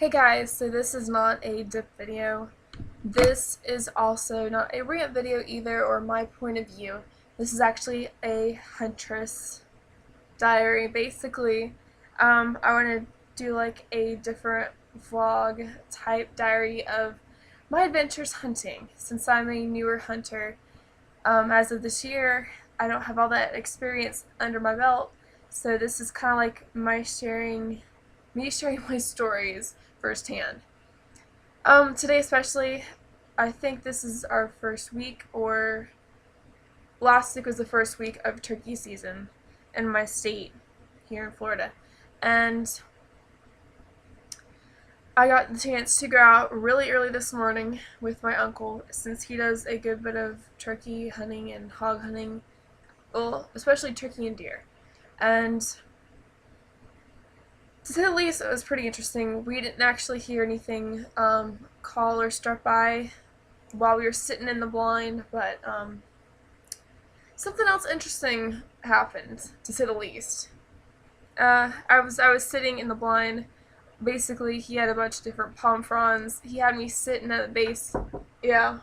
Hey guys, so this is not a dip video. This is also not a rant video either, or my point of view. This is actually a Huntress diary. Basically, I want to do like a different vlog type diary of my adventures hunting. Since I'm a newer hunter, as of this year, I don't have all that experience under my belt, so this is kind of like me sharing my stories firsthand. Today especially, I think this is our first week, or last week was the first week of turkey season in my state here in Florida, and I got the chance to go out really early this morning with my uncle, since he does a good bit of turkey hunting and hog hunting, well, especially turkey and deer. And to say the least, it was pretty interesting. We didn't actually hear anything call or start by while we were sitting in the blind, but something else interesting happened, to say the least. I was sitting in the blind. Basically, he had a bunch of different palm fronds. He had me sitting at the base. Yeah.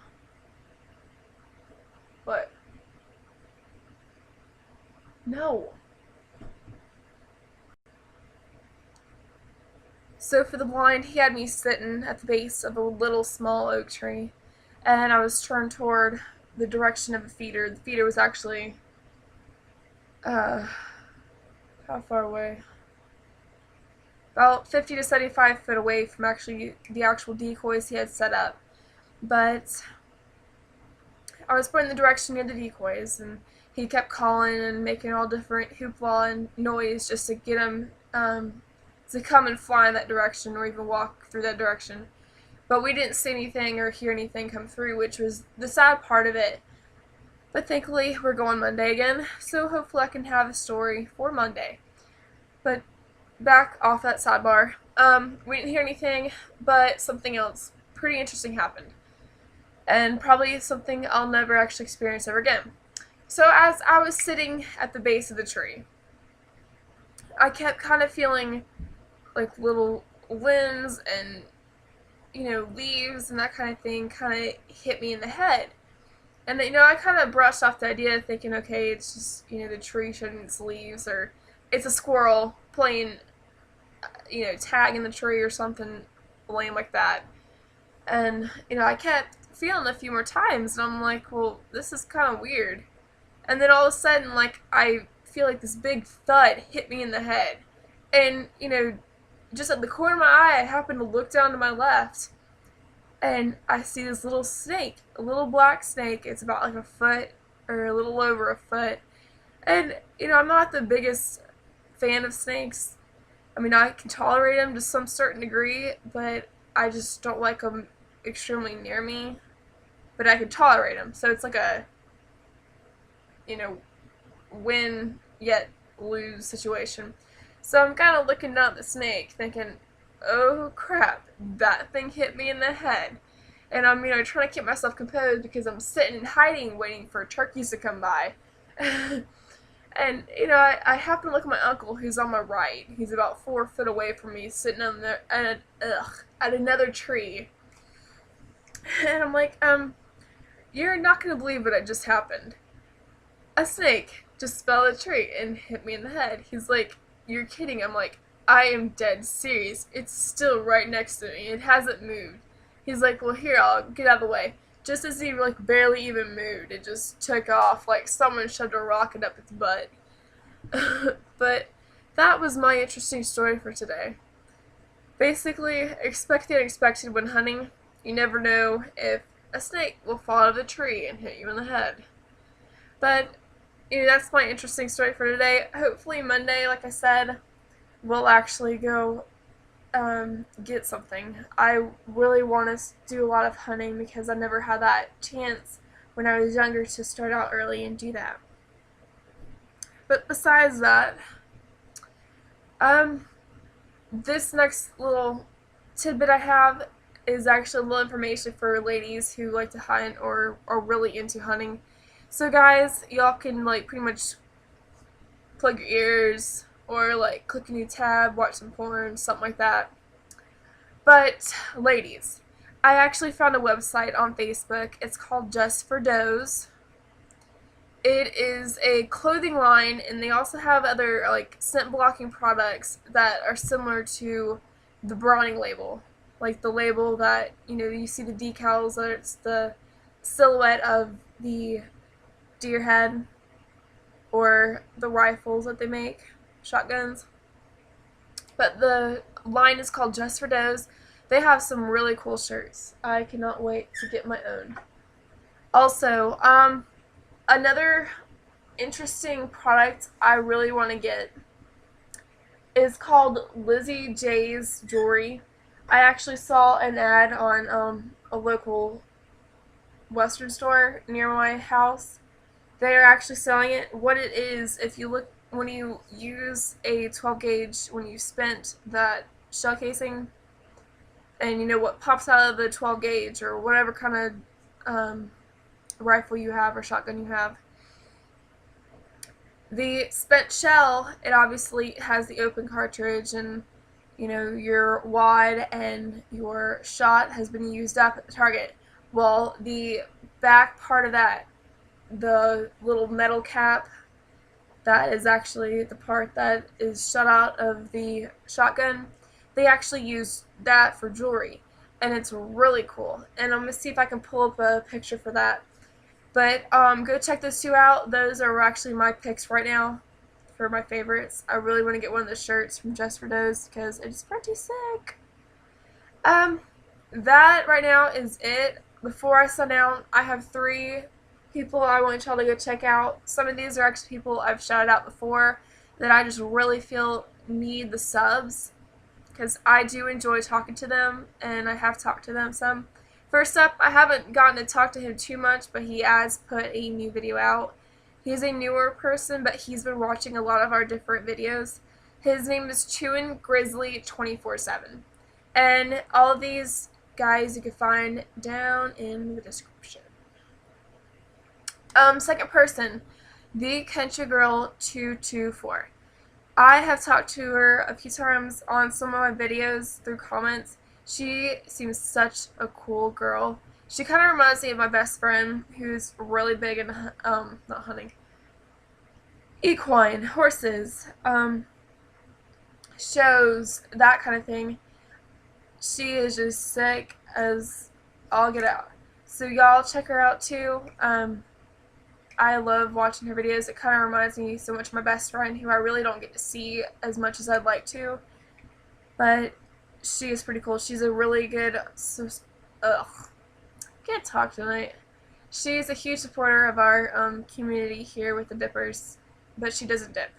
What? No. So for the blind, he had me sitting at the base of a little small oak tree, and I was turned toward the direction of the feeder. The feeder was actually, how far away? About 50 to 75 foot away from actually the actual decoys he had set up. But I was pointing the direction near the decoys, and he kept calling and making all different hoopla and noise just to get him to come and fly in that direction, or even walk through that direction. But we didn't see anything or hear anything come through, which was the sad part of it. But thankfully, we're going Monday again, so hopefully I can have a story for Monday. But back off that sidebar. We didn't hear anything, but something else pretty interesting happened. And probably something I'll never actually experience ever again. So as I was sitting at the base of the tree, I kept kind of feeling like little limbs and, leaves and that kind of thing kind of hit me in the head. And, I kind of brushed off the idea, thinking, okay, it's just, the tree shedding its leaves, or it's a squirrel playing, tag in the tree or something lame like that. And, I kept feeling a few more times, and I'm like, well, this is kind of weird. And then all of a sudden, like, I feel like this big thud hit me in the head. And, just at the corner of my eye, I happen to look down to my left, and I see this little snake, a little black snake. It's about like a foot, or a little over a foot. And, I'm not the biggest fan of snakes. I mean, I can tolerate them to some certain degree, but I just don't like them extremely near me. But I can tolerate them. So it's like a, win yet lose situation. So I'm kind of looking down at the snake, thinking, oh crap, that thing hit me in the head. And I'm, trying to keep myself composed because I'm sitting and hiding, waiting for turkeys to come by. And, I happen to look at my uncle, who's on my right. He's about 4 foot away from me, sitting on there at another tree. And I'm like, you're not going to believe what just happened. A snake just fell a tree and hit me in the head. He's like, you're kidding. I'm like, I am dead serious. It's still right next to me. It hasn't moved. He's like, well, here, I'll get out of the way. Just as he, like, barely even moved, it just took off like someone shoved a rocket up its butt. But that was my interesting story for today. Basically, expect the unexpected when hunting. You never know if a snake will fall out of the tree and hit you in the head. But, that's my interesting story for today. Hopefully Monday, like I said, we'll actually go get something. I really want to do a lot of hunting because I never had that chance when I was younger to start out early and do that. But besides that, this next little tidbit I have is actually a little information for ladies who like to hunt or are really into hunting. So guys, y'all can like pretty much plug your ears or like click a new tab, watch some porn, something like that. But, ladies, I actually found a website on Facebook. It's called Just for Does. It is a clothing line, and they also have other like scent blocking products that are similar to the Browning label, like the label that you see the decals that it's the silhouette of the deer head or the rifles that they make, shotguns. But the line is called Just for Does. They have some really cool shirts. I cannot wait to get my own. Also, another interesting product I really want to get is called Lizzie J's Jewelry. I actually saw an ad on a local Western store near my house. They are actually selling it. What it is, if you look, when you use a 12 gauge, when you spent that shell casing, and what pops out of the 12 gauge or whatever kind of rifle you have or shotgun you have, the spent shell, it obviously has the open cartridge, and your wad and your shot has been used up at the target. Well, the back part of that, the little metal cap, that is actually the part that is shut out of the shotgun. They actually use that for jewelry, and it's really cool. And I'm going to see if I can pull up a picture for that. But go check those two out. Those are actually my picks right now for my favorites. I really want to get one of the shirts from Just for Those because it's pretty sick. That right now is it. Before I sign out, I have 3 people I want y'all to go check out. Some of these are actually people I've shouted out before that I just really feel need the subs because I do enjoy talking to them, and I have talked to them some. First up, I haven't gotten to talk to him too much, but he has put a new video out. He's a newer person, but he's been watching a lot of our different videos. His name is Chewin' Grizzly 24/7. And all of these guys you can find down in the description. Second person, the Country Girl 224. I have talked to her a few times on some of my videos through comments. She seems such a cool girl. She kind of reminds me of my best friend, who's really big in, not hunting, equine, horses, shows, that kind of thing. She is just sick as all get out. So y'all check her out too. I love watching her videos. It kind of reminds me so much of my best friend, who I really don't get to see as much as I'd like to. But she is pretty cool. She's a really good, can't talk tonight. She's a huge supporter of our community here with the dippers, but she doesn't dip.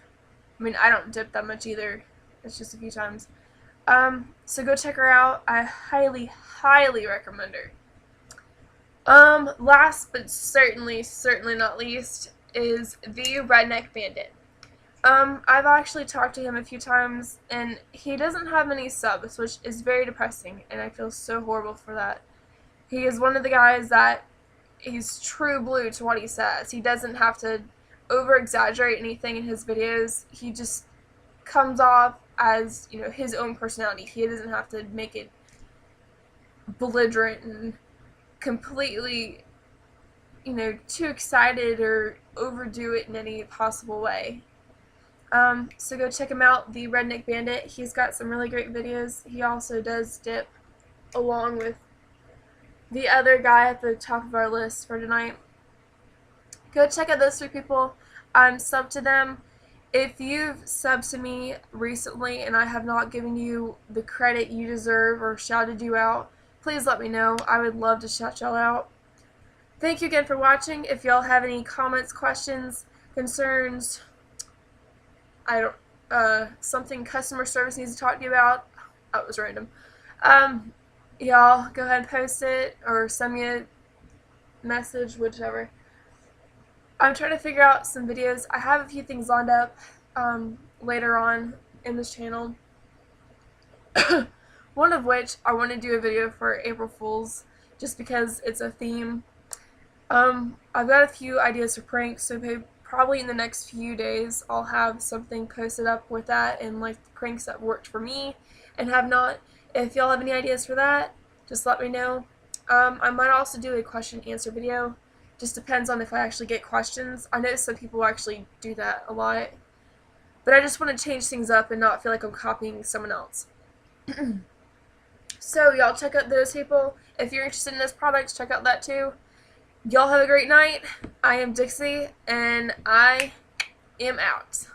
I mean, I don't dip that much either. It's just a few times. So go check her out. I highly, highly recommend her. Last but certainly not least is the Redneck Bandit. I've actually talked to him a few times, and he doesn't have many subs, which is very depressing, and I feel so horrible for that. He is one of the guys that he's true blue to what he says. He doesn't have to over-exaggerate anything in his videos. He just comes off as, his own personality. He doesn't have to make it belligerent and completely, too excited or overdo it in any possible way. So go check him out, the Redneck Bandit. He's got some really great videos. He also does dip along with the other guy at the top of our list for tonight. Go check out those 3 people. I'm subbed to them. If you've subbed to me recently and I have not given you the credit you deserve or shouted you out, please let me know. I would love to shout y'all out. Thank you again for watching. If y'all have any comments, questions, concerns, something customer service needs to talk to you about, that was random. Y'all go ahead and post it or send me a message, whichever. I'm trying to figure out some videos. I have a few things lined up later on in this channel. One of which I want to do a video for April Fools, just because it's a theme. I've got a few ideas for pranks, so probably in the next few days I'll have something posted up with that and like the pranks that worked for me and have not. If y'all have any ideas for that, just let me know. I might also do a question and answer video. Just depends on if I actually get questions. I know some people actually do that a lot. But I just want to change things up and not feel like I'm copying someone else. So y'all check out those people. If you're interested in this product, check out that too. Y'all have a great night. I am Dixie, and I am out.